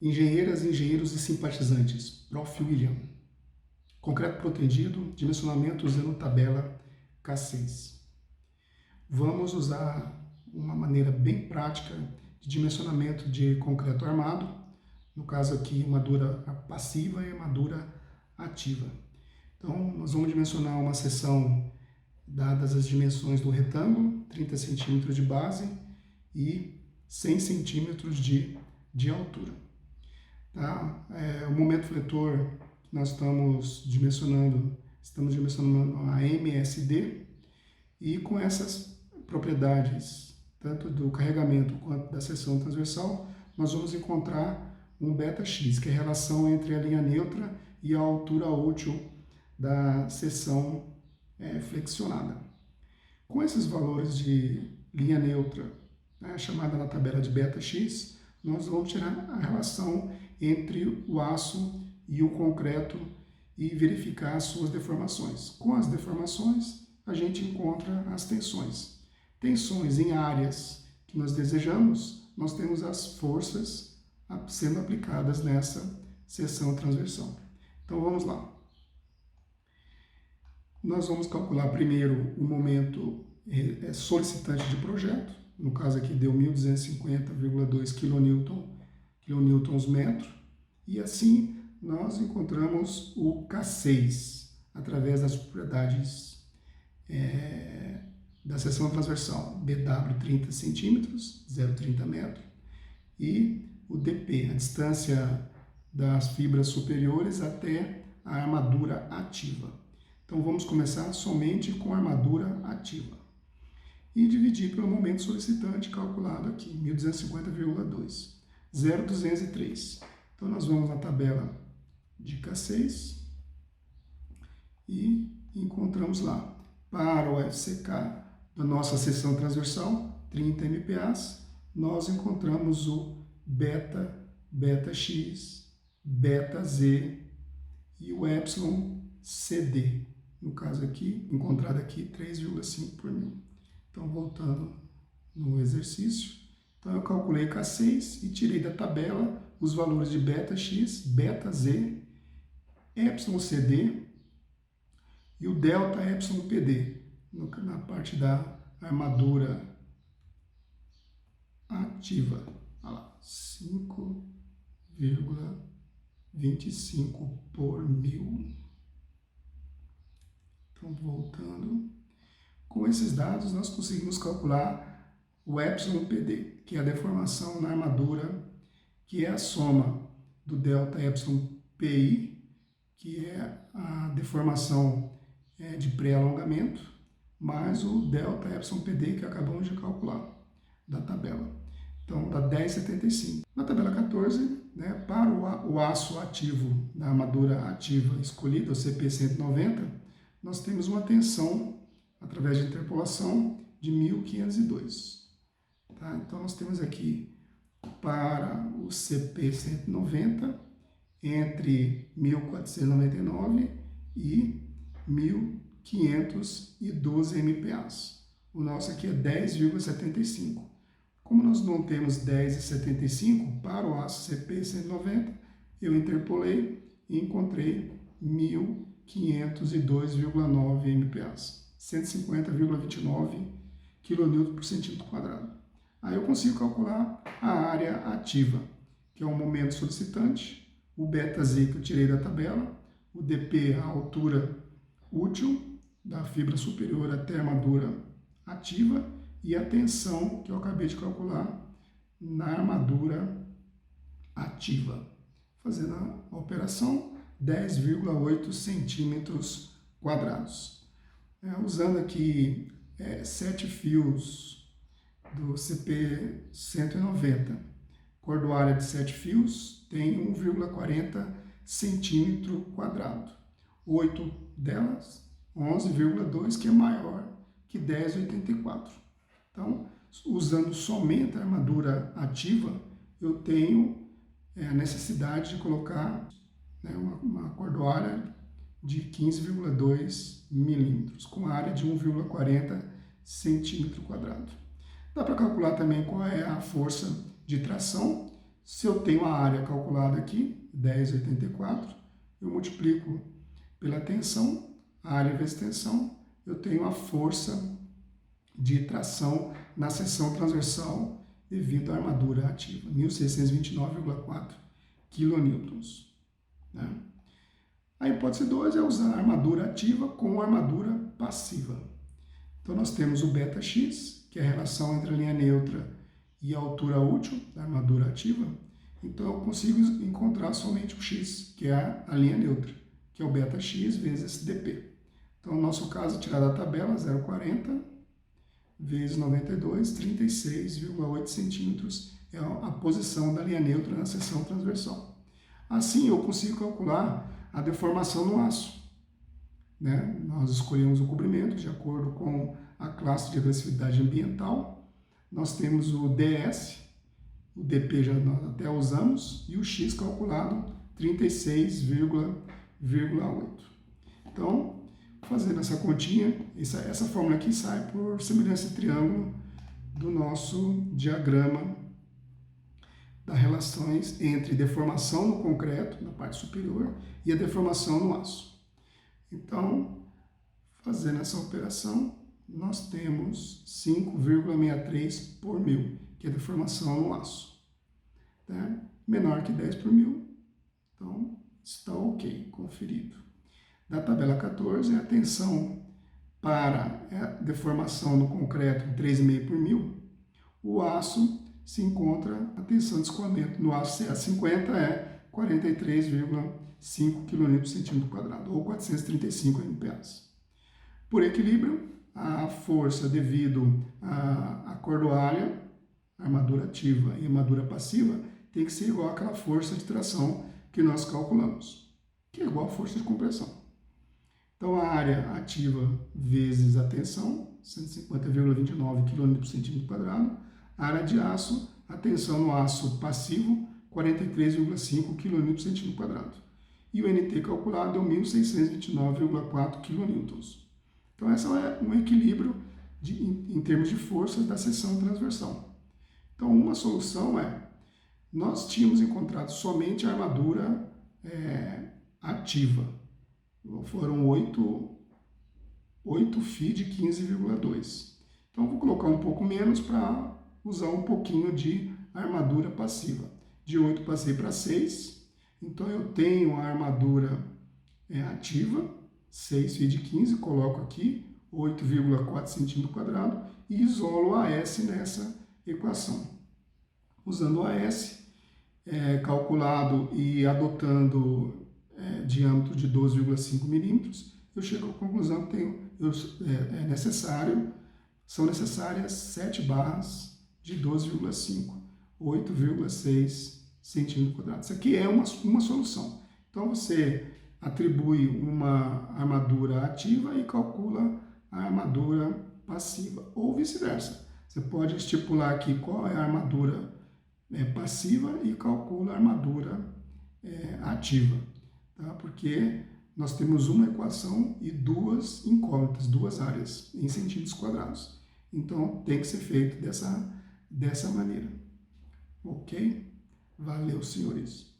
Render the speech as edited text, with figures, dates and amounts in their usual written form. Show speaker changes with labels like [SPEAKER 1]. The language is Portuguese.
[SPEAKER 1] Engenheiras, engenheiros e simpatizantes, Prof. William. Concreto protendido, dimensionamento usando tabela K6. Vamos usar uma maneira bem prática de dimensionamento de concreto armado, no caso aqui armadura passiva e armadura ativa. Então, nós vamos dimensionar uma seção dadas as dimensões do retângulo, 30 centímetros de base e 100 centímetros de altura. Tá? O momento fletor nós estamos dimensionando a MSD, e com essas propriedades, tanto do carregamento quanto da seção transversal, nós vamos encontrar um Beta-X, que é a relação entre a linha neutra e a altura útil da seção flexionada. Com esses valores de linha neutra, chamada na tabela de Beta-X, nós vamos tirar a relação entre o aço e o concreto e verificar as suas deformações. Com as deformações, a gente encontra as tensões. Tensões em áreas que nós desejamos, nós temos as forças sendo aplicadas nessa seção transversal. Então vamos lá. Nós vamos calcular primeiro o momento solicitante de projeto, no caso aqui deu 1.250,2 kNm, e assim nós encontramos o K6 através das propriedades da seção transversal, BW 30 cm, 0,30 metro, e o DP, a distância das fibras superiores até a armadura ativa. Então vamos começar somente com a armadura ativa e dividir pelo momento solicitante calculado aqui, 1.250,2, 0,203. Então nós vamos na tabela de K6 e encontramos lá, para o FCK da nossa seção transversal, 30 MPa, nós encontramos o Beta-X, Beta-Z e o YCD, no caso aqui, encontrado aqui 3,5 por mil. Então, voltando no exercício, então eu calculei K6 e tirei da tabela os valores de Beta-X, Beta-Z, YCD e o delta YPD, na parte da armadura ativa. Olha lá, 5,25 por mil. Então, voltando. Com esses dados, nós conseguimos calcular o YPD, que é a deformação na armadura, que é a soma do delta YPI, que é a deformação de pré-alongamento, mais o delta YPD que acabamos de calcular da tabela. Então, dá 10,75. Na tabela 14, para o aço ativo da armadura ativa escolhida, o CP190, nós temos uma tensão, através de interpolação, de 1.502. Tá? Então, nós temos aqui, para o CP190, entre 1.499 e 1.512 MPa. O nosso aqui é 10,75. Como nós não temos 10,75 para o aço CP190, eu interpolei e encontrei 1.502,9 MPa, 150,29 kN por centímetro quadrado. Aí eu consigo calcular a área ativa, que é o momento solicitante, o Beta-Z que eu tirei da tabela, o DP, a altura útil da fibra superior até a armadura ativa, e a tensão que eu acabei de calcular na armadura ativa. Fazendo a operação, 10,8 centímetros quadrados. Usando aqui 7 fios do CP190, cordoária de 7 fios tem 1,40 centímetro quadrado. 8 delas, 11,2, que é maior que 10,84. Então, usando somente a armadura ativa, eu tenho a necessidade de colocar uma cordoária de 15,2 milímetros, com área de 1,40 centímetro quadrado. Dá para calcular também qual é a força de tração, Se eu tenho a área calculada aqui, 10,84, eu multiplico pela tensão, área vezes tensão, eu tenho a força de tração na seção transversal devido à armadura ativa, 1.629,4 kN. Né? A hipótese 2 é usar a armadura ativa com a armadura passiva. Então nós temos o βx, que é a relação entre a linha neutra e a altura útil da armadura ativa. Então eu consigo encontrar somente o x, que é a linha neutra, que é o βx vezes dp. Então no nosso caso, tirar da tabela, 0,40 vezes 92, 36,8 centímetros é a posição da linha neutra na seção transversal. Assim eu consigo calcular a deformação no aço. Né? Nós escolhemos o cobrimento de acordo com a classe de agressividade ambiental. Nós temos o DS, o DP já nós até usamos, e o X calculado 36,8. Então, fazendo essa continha, essa fórmula aqui sai por semelhança de triângulo do nosso diagrama das relações entre deformação no concreto, na parte superior, e a deformação no aço. Então, fazendo essa operação, nós temos 5,63 por mil, que é a deformação no aço. Tá? Menor que 10 por mil, então está ok, conferido. Da tabela 14, a tensão para a deformação no concreto em 3,5 por mil, o aço se encontra a tensão de escoamento no aço CA50 é 43,5 kN/cm², ou 435 MPa. Por equilíbrio, a força devido à cordoalha, armadura ativa e armadura passiva, tem que ser igual àquela força de tração que nós calculamos, que é igual à força de compressão. Então, a área ativa vezes a tensão, 150,29 kN/cm², a área de aço, a tensão no aço passivo, 43,5 kN/cm². E o NT calculado é 1.629,4 kN. Então, esse é um equilíbrio em termos de forças da seção transversal. Então, uma solução nós tínhamos encontrado somente a armadura ativa. Foram 8 φ de 15,2. Então, vou colocar um pouco menos para usar um pouquinho de armadura passiva. De 8 passei para 6. Então, eu tenho a armadura ativa, 6 φ de 15, coloco aqui 8,4 cm² e isolo a S nessa equação. Usando o AS calculado e adotando diâmetro de 12,5 milímetros, eu chego à conclusão que são necessárias 7 barras de 12,5, 8,6 cm². Isso aqui é uma solução. Então você atribui uma armadura ativa e calcula a armadura passiva, ou vice-versa. Você pode estipular aqui qual é a armadura passiva e calcula a armadura ativa, tá? Porque nós temos uma equação e duas incógnitas, duas áreas em centímetros quadrados. Então tem que ser feito dessa maneira. Ok? Valeu, senhores!